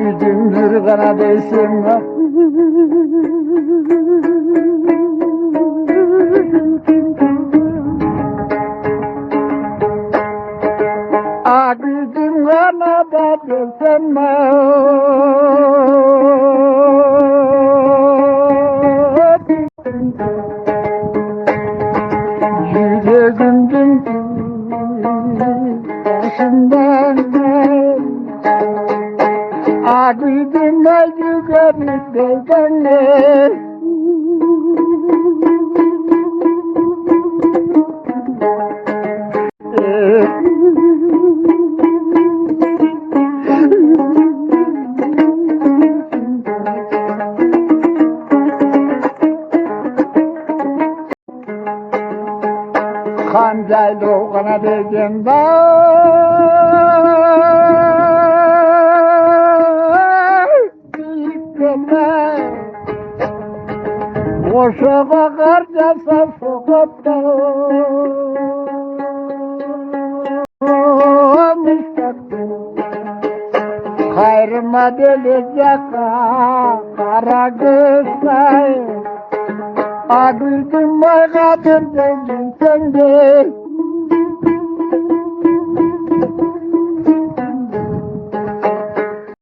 Yüzümdür kanadesim var. Ağzım kanada desem yüzümdüm başımdan ağzım yukarıdayken Kancaylı kanadayken boşa bakarcasa sokakta hayrıma delecek kara gözler Ağırdım ay kadın dedim sen de